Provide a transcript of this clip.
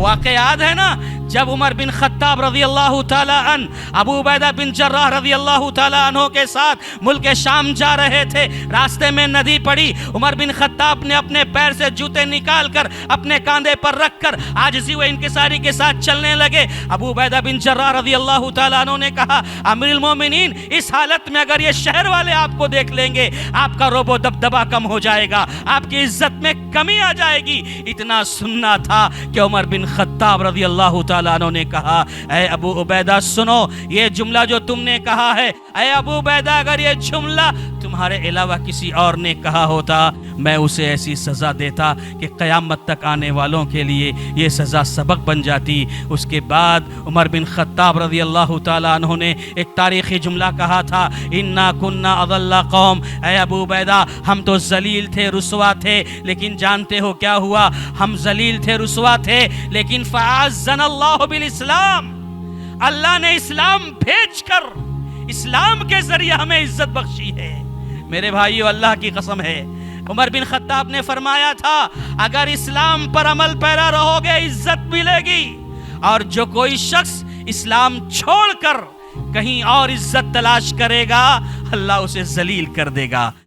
واقعہ یاد ہے نا، جب عمر بن خطاب رضی اللہ تعالیٰ عنہ ابو عبیدہ بن جراح رضی اللہ تعالیٰ عنہ کے ساتھ ملک شام جا رہے تھے، راستے میں ندی پڑی، عمر بن خطاب نے اپنے پیر سے جوتے نکال کر اپنے کاندھے پر رکھ کر عاجزی و انکساری کے ساتھ چلنے لگے۔ ابو عبیدہ بن جراح رضی اللہ تعالیٰ عنہ نے کہا، امیر المومنین، اس حالت میں اگر یہ شہر والے آپ کو دیکھ لیں گے، آپ کا رعب و دبدبہ کم ہو جائے گا، آپ کی عزت میں کمی آ جائے گی۔ اتنا سننا تھا کہ عمر بن خطاب رضی اللہ تعالیٰ عنہ نے کہا، اے ابو عبیدہ سنو، یہ جملہ جو تم نے کہا ہے، اے ابو عبیدہ اگر یہ جملہ تمہارے علاوہ کسی اور نے کہا ہوتا، میں اسے ایسی سزا دیتا کہ قیامت تک آنے والوں کے لیے یہ سزا سبق بن جاتی۔ اس کے بعد عمر بن خطاب رضی اللہ تعالیٰ عنہ نے ایک تاریخی جملہ کہا تھا، اِنَّا كُنَّا أَضَلَّ قَوْمٍ، اے ابو عبیدہ ہم تو ذلیل تھے، رسوا تھے، لیکن جانتے ہو کیا ہوا؟ ہم ذلیل تھے، رسوا تھے، لیکن فَأَعَزَّنَا اللَّهُ بِالْإِسْلَامِ، اللہ نے اسلام بھیج کر اسلام کے ذریعے ہمیں عزت بخشی ہے۔ میرے بھائیو، اللہ کی قسم ہے، عمر بن خطاب نے فرمایا تھا، اگر اسلام پر عمل پیرا رہو گے عزت ملے گی، اور جو کوئی شخص اسلام چھوڑ کر کہیں اور عزت تلاش کرے گا، اللہ اسے ذلیل کر دے گا۔